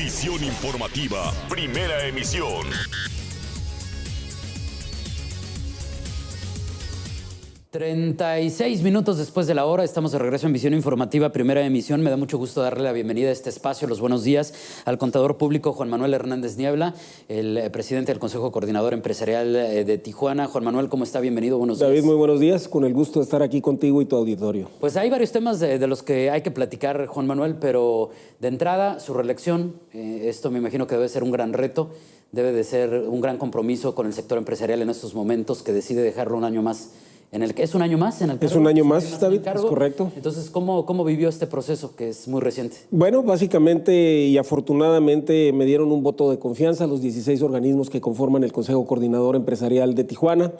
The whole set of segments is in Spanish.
Visión informativa, primera emisión. 36 minutos después de la hora, estamos de regreso en Visión Informativa, primera emisión. Me da mucho gusto darle la bienvenida a este espacio, los buenos días, al contador público Juan Manuel Hernández Niebla, el presidente del Consejo Coordinador Empresarial de Tijuana. Juan Manuel, ¿cómo está? Bienvenido, buenos días. David, muy buenos días, con el gusto de estar aquí contigo y tu auditorio. Pues hay varios temas de los que hay que platicar, Juan Manuel, pero de entrada, su reelección, esto me imagino que debe ser un gran reto, debe de ser un gran compromiso con el sector empresarial en estos momentos, que decide dejarlo un año más. ¿Es un año más en el cargo? Es un año más, David, es correcto. Entonces, ¿cómo vivió este proceso que es muy reciente? Bueno, básicamente y afortunadamente me dieron un voto de confianza a los 16 organismos que conforman el Consejo Coordinador Empresarial de Tijuana.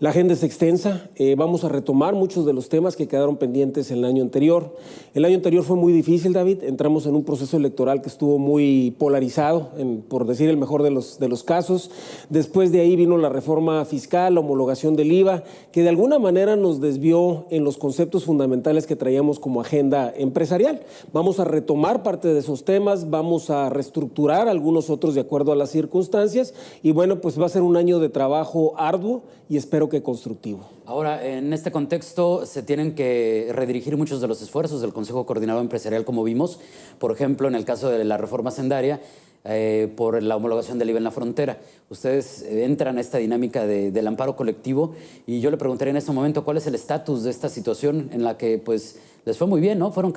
La agenda es extensa, vamos a retomar muchos de los temas que quedaron pendientes el año anterior. El año anterior fue muy difícil, David, entramos en un proceso electoral que estuvo muy polarizado, por decir el mejor de los casos. Después de ahí vino la reforma fiscal, la homologación del IVA, que de alguna manera nos desvió en los conceptos fundamentales que traíamos como agenda empresarial. Vamos a retomar parte de esos temas, vamos a reestructurar algunos otros de acuerdo a las circunstancias y bueno, pues va a ser un año de trabajo arduo y espero que constructivo. Ahora, en este contexto se tienen que redirigir muchos de los esfuerzos del Consejo Coordinador Empresarial, como vimos, por ejemplo, en el caso de la reforma hacendaria, por la homologación del IVA en la frontera. Ustedes entran a esta dinámica del amparo colectivo y yo le preguntaría en este momento cuál es el estatus de esta situación en la que pues les fue muy bien, ¿no? Fueron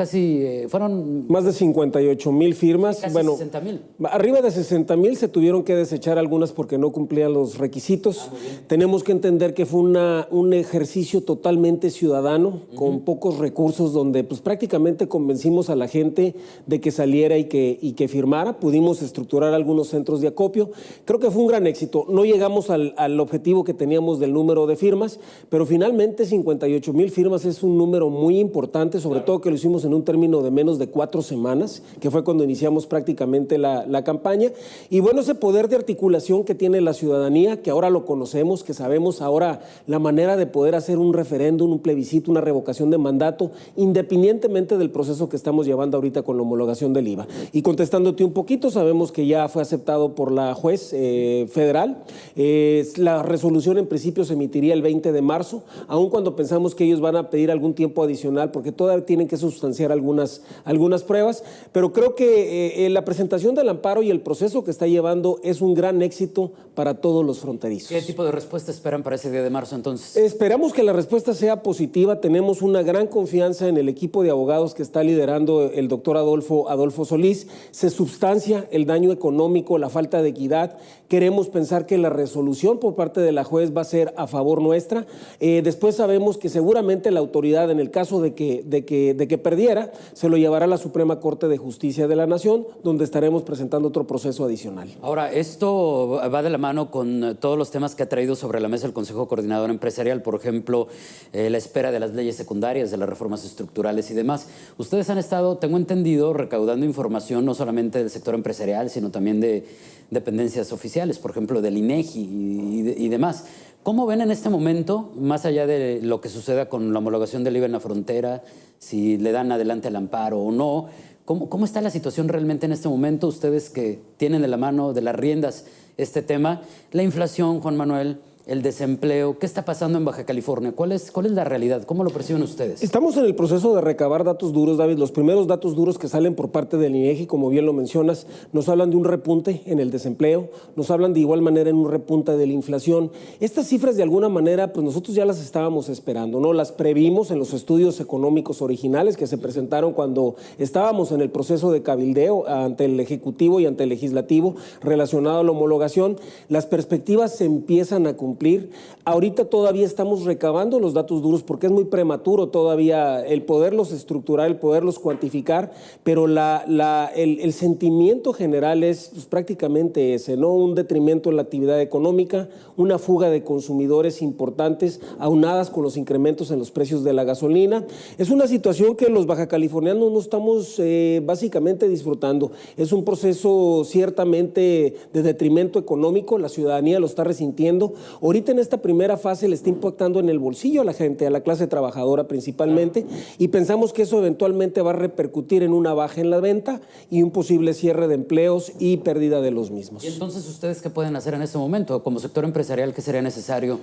más de 58,000 firmas. Casi bueno, 60,000. Arriba de 60,000 se tuvieron que desechar algunas porque no cumplían los requisitos. Tenemos que entender que fue un ejercicio totalmente ciudadano, con pocos recursos, donde pues prácticamente convencimos a la gente de que saliera y que firmara. Pudimos estructurar algunos centros de acopio. Creo que fue un gran éxito. No llegamos al objetivo que teníamos del número de firmas, pero finalmente 58,000 firmas es un número muy importante, sobre todo que lo hicimos en un término de menos de 4 semanas, que fue cuando iniciamos prácticamente la campaña. Y bueno, ese poder de articulación que tiene la ciudadanía, que ahora lo conocemos, que sabemos ahora la manera de poder hacer un referéndum, un plebiscito, una revocación de mandato, independientemente del proceso que estamos llevando ahorita con la homologación del IVA. Y contestándote un poquito, sabemos que ya fue aceptado por la juez federal. La resolución en principio se emitiría el 20 de marzo, aun cuando pensamos que ellos van a pedir algún tiempo adicional, porque todavía tienen que sustanciar algunas pruebas, pero creo que la presentación del amparo y el proceso que está llevando es un gran éxito para todos los fronterizos. ¿Qué tipo de respuesta esperan para ese día de marzo entonces? Esperamos que la respuesta sea positiva. Tenemos una gran confianza en el equipo de abogados que está liderando el doctor Adolfo Solís. Se substancia el daño económico, la falta de equidad. Queremos pensar que la resolución por parte de la juez va a ser a favor nuestra. Después sabemos que seguramente la autoridad, en el caso de que perdiera, se lo llevará a la Suprema Corte de Justicia de la Nación, donde estaremos presentando otro proceso adicional. Ahora, esto va de la mano con todos los temas que ha traído sobre la mesa el Consejo Coordinador Empresarial, por ejemplo, la espera de las leyes secundarias, de las reformas estructurales y demás. Ustedes han estado, tengo entendido, recaudando información no solamente del sector empresarial, sino también de dependencias oficiales, por ejemplo, del INEGI y demás. ¿Cómo ven en este momento, más allá de lo que suceda con la homologación del IVA en la frontera, si le dan adelante el amparo o no, cómo está la situación realmente en este momento? Ustedes que tienen de la mano, de las riendas, este tema, la inflación, Juan Manuel, el desempleo, ¿qué está pasando en Baja California? ¿Cuál es la realidad? ¿Cómo lo perciben ustedes? Estamos en el proceso de recabar datos duros, David. Los primeros datos duros que salen por parte del INEGI, como bien lo mencionas, nos hablan de un repunte en el desempleo, nos hablan de igual manera en un repunte de la inflación. Estas cifras, de alguna manera, pues nosotros ya las estábamos esperando, ¿no? Las previmos en los estudios económicos originales que se presentaron cuando estábamos en el proceso de cabildeo ante el Ejecutivo y ante el Legislativo relacionado a la homologación. Las perspectivas se empiezan a cumplir. Ahorita todavía estamos recabando los datos duros porque es muy prematuro todavía el poderlos estructurar, el poderlos cuantificar, pero el sentimiento general es pues, prácticamente ese, ¿no? Un detrimento en la actividad económica, una fuga de consumidores importantes aunadas con los incrementos en los precios de la gasolina. Es una situación que los bajacalifornianos no estamos básicamente disfrutando. Es un proceso ciertamente de detrimento económico, la ciudadanía lo está resintiendo. Ahorita en esta primera fase le está impactando en el bolsillo a la gente, a la clase trabajadora principalmente, y pensamos que eso eventualmente va a repercutir en una baja en la venta y un posible cierre de empleos y pérdida de los mismos. ¿Y entonces ustedes qué pueden hacer en este momento? Como sector empresarial, ¿qué sería necesario?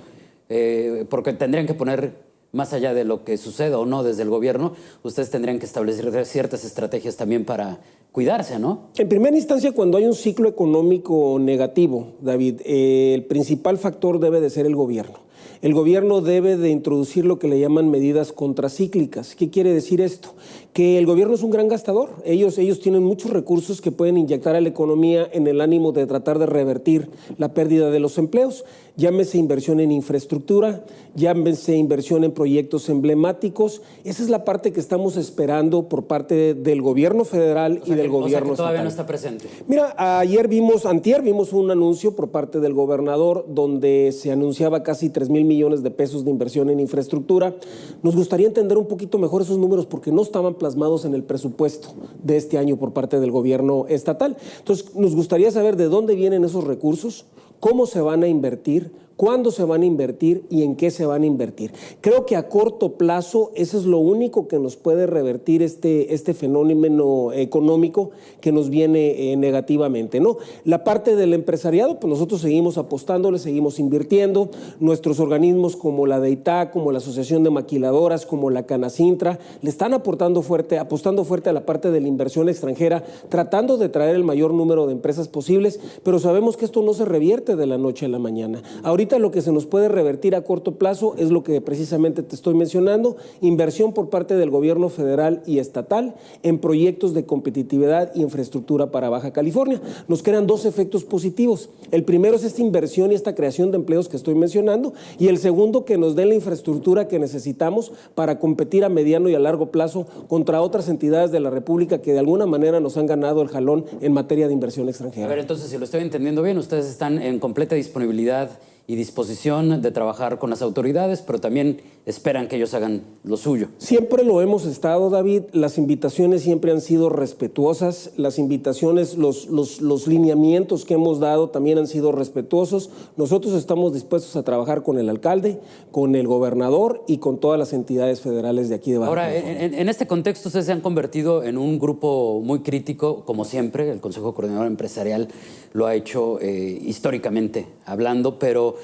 Porque tendrían que poner, más allá de lo que suceda o no desde el gobierno, ustedes tendrían que establecer ciertas estrategias también para cuidarse, ¿no? En primera instancia, cuando hay un ciclo económico negativo, David, el principal factor debe de ser el gobierno. El gobierno debe de introducir lo que le llaman medidas contracíclicas. ¿Qué quiere decir esto? Que el gobierno es un gran gastador. Ellos tienen muchos recursos que pueden inyectar a la economía en el ánimo de tratar de revertir la pérdida de los empleos. Llámese inversión en infraestructura, llámese inversión en proyectos emblemáticos. Esa es la parte que estamos esperando por parte del gobierno federal y del gobierno estatal. Todavía no está presente. Mira, antier vimos un anuncio por parte del gobernador donde se anunciaba casi 3,000 millones de pesos de inversión en infraestructura. Nos gustaría entender un poquito mejor esos números porque no estaban plasmados en el presupuesto de este año por parte del gobierno estatal. Entonces, nos gustaría saber de dónde vienen esos recursos, cómo se van a invertir, cuándo se van a invertir y en qué se van a invertir. Creo que a corto plazo eso es lo único que nos puede revertir este fenómeno económico que nos viene negativamente, ¿no? La parte del empresariado, pues nosotros seguimos apostándole, seguimos invirtiendo. Nuestros organismos como la DEITAC, como la Asociación de Maquiladoras, como la Canacintra, le están apostando fuerte a la parte de la inversión extranjera, tratando de traer el mayor número de empresas posibles, pero sabemos que esto no se revierte de la noche a la mañana. Ahorita lo que se nos puede revertir a corto plazo es lo que precisamente te estoy mencionando, inversión por parte del gobierno federal y estatal en proyectos de competitividad y infraestructura para Baja California. Nos quedan dos efectos positivos. El primero es esta inversión y esta creación de empleos que estoy mencionando, y el segundo, que nos den la infraestructura que necesitamos para competir a mediano y a largo plazo contra otras entidades de la República que de alguna manera nos han ganado el jalón en materia de inversión extranjera. A ver, entonces, si lo estoy entendiendo bien, ustedes están en completa disponibilidad y disposición de trabajar con las autoridades, pero también esperan que ellos hagan lo suyo. Siempre lo hemos estado, David. Las invitaciones siempre han sido respetuosas. Las invitaciones, los lineamientos que hemos dado también han sido respetuosos. Nosotros estamos dispuestos a trabajar con el alcalde, con el gobernador y con todas las entidades federales de aquí de Baja California. Ahora, en este contexto, ustedes se han convertido en un grupo muy crítico, como siempre. El Consejo Coordinador Empresarial lo ha hecho históricamente hablando, pero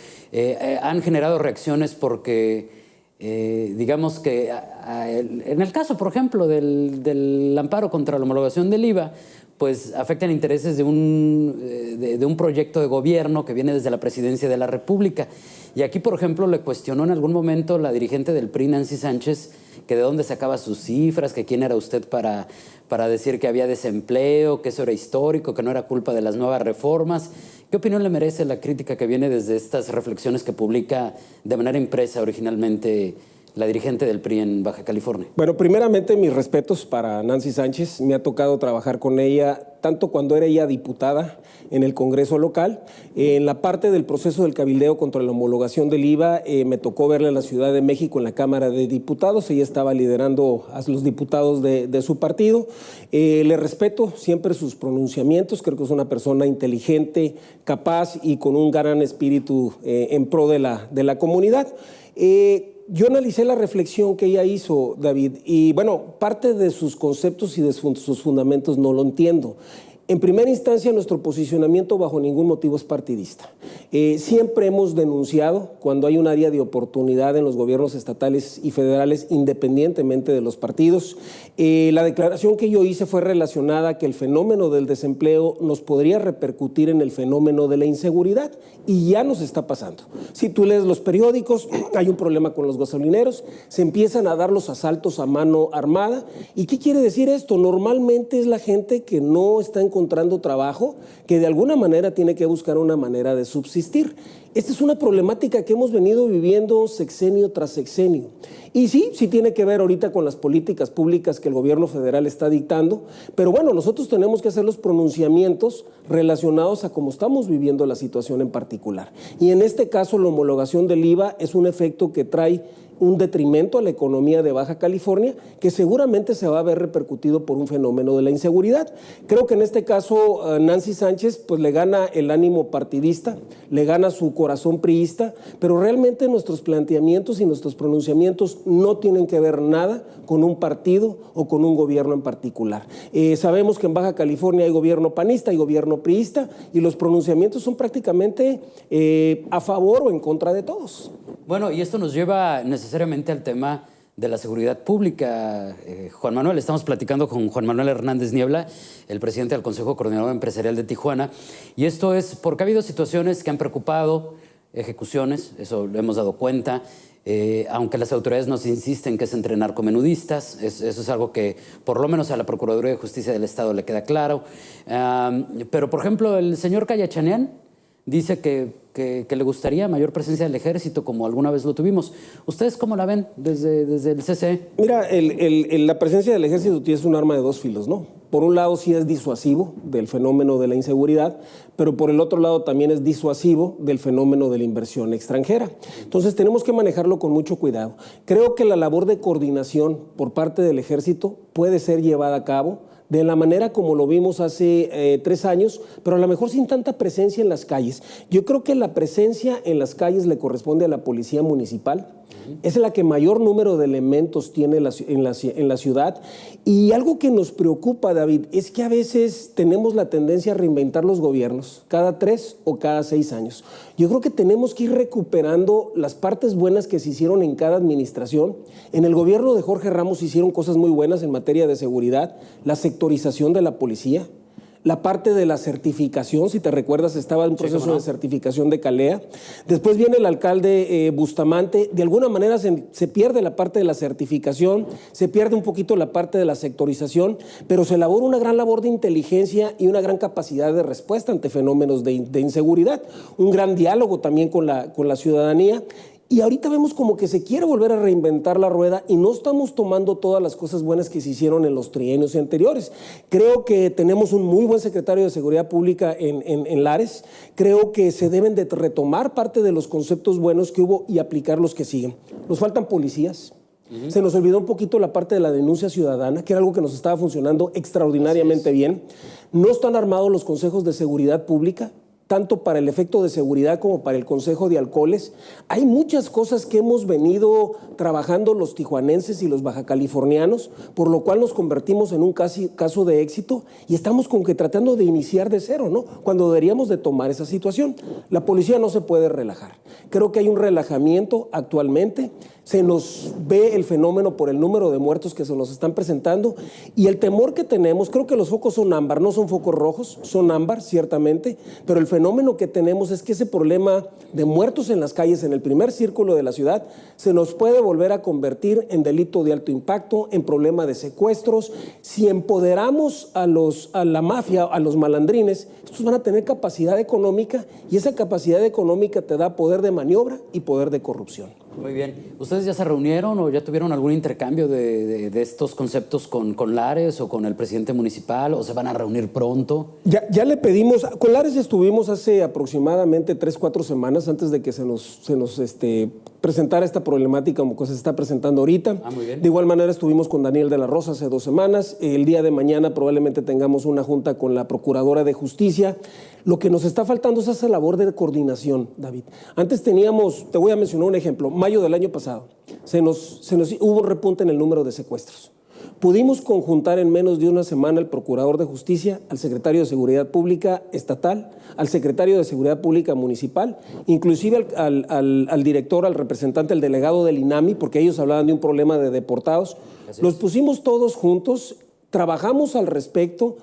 han generado reacciones porque, digamos que en el caso, por ejemplo, del amparo contra la homologación del IVA, pues afectan intereses de un proyecto de gobierno que viene desde la Presidencia de la República. Y aquí, por ejemplo, le cuestionó en algún momento la dirigente del PRI, Nancy Sánchez, que de dónde sacaba sus cifras, que quién era usted para decir que había desempleo, que eso era histórico, que no era culpa de las nuevas reformas. ¿Qué opinión le merece la crítica que viene desde estas reflexiones que publica de manera impresa originalmente la dirigente del PRI en Baja California? Bueno, primeramente mis respetos para Nancy Sánchez. Me ha tocado trabajar con ella tanto cuando era ella diputada en el Congreso local. En la parte del proceso del cabildeo contra la homologación del IVA, me tocó verla en la Ciudad de México en la Cámara de Diputados. Ella estaba liderando a los diputados de su partido. Le respeto siempre sus pronunciamientos. Creo que es una persona inteligente, capaz y con un gran espíritu en pro de la comunidad. Yo analicé la reflexión que ella hizo, David, y bueno, parte de sus conceptos y de sus fundamentos no lo entiendo. En primera instancia, nuestro posicionamiento bajo ningún motivo es partidista. Siempre hemos denunciado cuando hay un área de oportunidad en los gobiernos estatales y federales, independientemente de los partidos. La declaración que yo hice fue relacionada a que el fenómeno del desempleo nos podría repercutir en el fenómeno de la inseguridad, y ya nos está pasando. Si tú lees los periódicos, hay un problema con los gasolineros, se empiezan a dar los asaltos a mano armada. ¿Y qué quiere decir esto? Normalmente es la gente que no está encontrando trabajo, que de alguna manera tiene que buscar una manera de subsistir. Esta es una problemática que hemos venido viviendo sexenio tras sexenio. Y sí tiene que ver ahorita con las políticas públicas que el gobierno federal está dictando, pero bueno, nosotros tenemos que hacer los pronunciamientos relacionados a cómo estamos viviendo la situación en particular. Y en este caso, la homologación del IVA es un efecto que trae un detrimento a la economía de Baja California, que seguramente se va a ver repercutido por un fenómeno de la inseguridad. Creo que en este caso Nancy Sánchez pues le gana el ánimo partidista, le gana su corazón priista, pero realmente nuestros planteamientos y nuestros pronunciamientos no tienen que ver nada con un partido o con un gobierno en particular. Sabemos que en Baja California hay gobierno panista, hay gobierno priista, y los pronunciamientos son prácticamente a favor o en contra de todos. Bueno, y esto nos lleva necesariamente al tema de la seguridad pública. Juan Manuel, estamos platicando con Juan Manuel Hernández Niebla, el presidente del Consejo Coordinador Empresarial de Tijuana, y esto es porque ha habido situaciones que han preocupado, ejecuciones, eso lo hemos dado cuenta, aunque las autoridades nos insisten que es entre narcomenudistas, eso es algo que por lo menos a la Procuraduría de Justicia del Estado le queda claro. Pero, por ejemplo, el señor Cayachanean dice que le gustaría mayor presencia del ejército, como alguna vez lo tuvimos. ¿Ustedes cómo la ven desde el CCE? Mira, la presencia del ejército es un arma de dos filos, ¿no? Por un lado sí es disuasivo del fenómeno de la inseguridad, pero por el otro lado también es disuasivo del fenómeno de la inversión extranjera. Entonces tenemos que manejarlo con mucho cuidado. Creo que la labor de coordinación por parte del ejército puede ser llevada a cabo de la manera como lo vimos hace 3 años, pero a lo mejor sin tanta presencia en las calles. Yo creo que la presencia en las calles le corresponde a la policía municipal. Es la que mayor número de elementos tiene en la ciudad. Y algo que nos preocupa, David, es que a veces tenemos la tendencia a reinventar los gobiernos cada 3 o cada 6 años. Yo creo que tenemos que ir recuperando las partes buenas que se hicieron en cada administración. En el gobierno de Jorge Ramos se hicieron cosas muy buenas en materia de seguridad, la sectorización de la policía, la parte de la certificación, si te recuerdas, estaba en un proceso de certificación de Calea. Después viene el alcalde Bustamante. De alguna manera se pierde la parte de la certificación, se pierde un poquito la parte de la sectorización, pero se elabora una gran labor de inteligencia y una gran capacidad de respuesta ante fenómenos de inseguridad. Un gran diálogo también con la ciudadanía. Y ahorita vemos como que se quiere volver a reinventar la rueda y no estamos tomando todas las cosas buenas que se hicieron en los trienios anteriores. Creo que tenemos un muy buen secretario de Seguridad Pública en Lares. Creo que se deben de retomar parte de los conceptos buenos que hubo y aplicar los que siguen. Nos faltan policías. Se nos olvidó un poquito la parte de la denuncia ciudadana, que era algo que nos estaba funcionando extraordinariamente bien. No están armados los consejos de seguridad pública, tanto para el efecto de seguridad como para el Consejo de Alcoholes. Hay muchas cosas que hemos venido trabajando los tijuanenses y los bajacalifornianos, por lo cual nos convertimos en un caso de éxito y estamos como que tratando de iniciar de cero, ¿no? Cuando deberíamos de tomar esa situación. La policía no se puede relajar. Creo que hay un relajamiento actualmente. Se nos ve el fenómeno por el número de muertos que se nos están presentando y el temor que tenemos, creo que los focos son ámbar, no son focos rojos, son ámbar, ciertamente, pero el fenómeno que tenemos es que ese problema de muertos en las calles, en el primer círculo de la ciudad, se nos puede volver a convertir en delito de alto impacto, en problema de secuestros. Si empoderamos a la mafia, a los malandrines, estos van a tener capacidad económica y esa capacidad económica te da poder de maniobra y poder de corrupción. Muy bien. ¿Ustedes ya se reunieron o ya tuvieron algún intercambio de estos conceptos con Lares o con el presidente municipal o se van a reunir pronto? Ya le pedimos, con Lares estuvimos hace aproximadamente 3-4 semanas antes de que se nos presentara esta problemática como se está presentando ahorita. Muy bien. De igual manera estuvimos con Daniel de la Rosa hace 2 semanas. El día de mañana probablemente tengamos una junta con la Procuradora de Justicia. Lo que nos está faltando es esa labor de coordinación, David. Antes teníamos, te voy a mencionar un ejemplo, mayo del año pasado, hubo un repunte en el número de secuestros. Pudimos conjuntar en menos de una semana al Procurador de Justicia, al Secretario de Seguridad Pública Estatal, al Secretario de Seguridad Pública Municipal, inclusive al director, al representante, al delegado del INAMI, porque ellos hablaban de un problema de deportados. Los pusimos todos juntos, trabajamos al respecto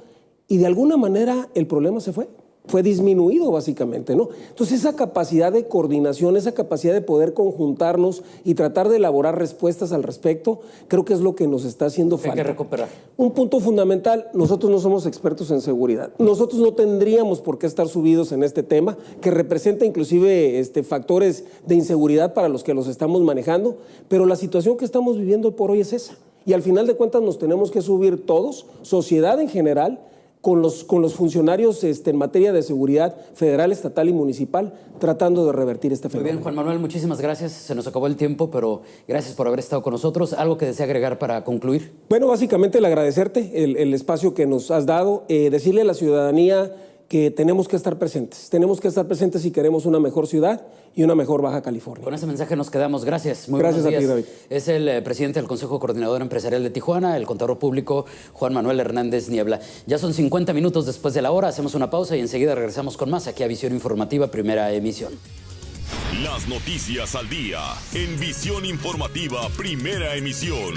y de alguna manera el problema se fue. Fue disminuido básicamente, ¿no? Entonces esa capacidad de coordinación, esa capacidad de poder conjuntarnos y tratar de elaborar respuestas al respecto, creo que es lo que nos está haciendo falta. Hay que recuperar. Un punto fundamental, nosotros no somos expertos en seguridad. Nosotros no tendríamos por qué estar subidos en este tema, que representa inclusive factores de inseguridad para los que los estamos manejando, pero la situación que estamos viviendo por hoy es esa. Y al final de cuentas nos tenemos que subir todos, sociedad en general, con los funcionarios en materia de seguridad federal, estatal y municipal, tratando de revertir este fenómeno. Muy bien, Juan Manuel, muchísimas gracias. Se nos acabó el tiempo, pero gracias por haber estado con nosotros. ¿Algo que desea agregar para concluir? Bueno, básicamente el agradecerte el espacio que nos has dado, decirle a la ciudadanía que tenemos que estar presentes si queremos una mejor ciudad y una mejor Baja California. Con ese mensaje nos quedamos. Gracias. Muy buenos días. Gracias a ti, David. Es el presidente del Consejo Coordinador Empresarial de Tijuana, el contador público Juan Manuel Hernández Niebla. Ya son 50 minutos después de la hora, hacemos una pausa y enseguida regresamos con más aquí a Visión Informativa, primera emisión. Las noticias al día en Visión Informativa, primera emisión.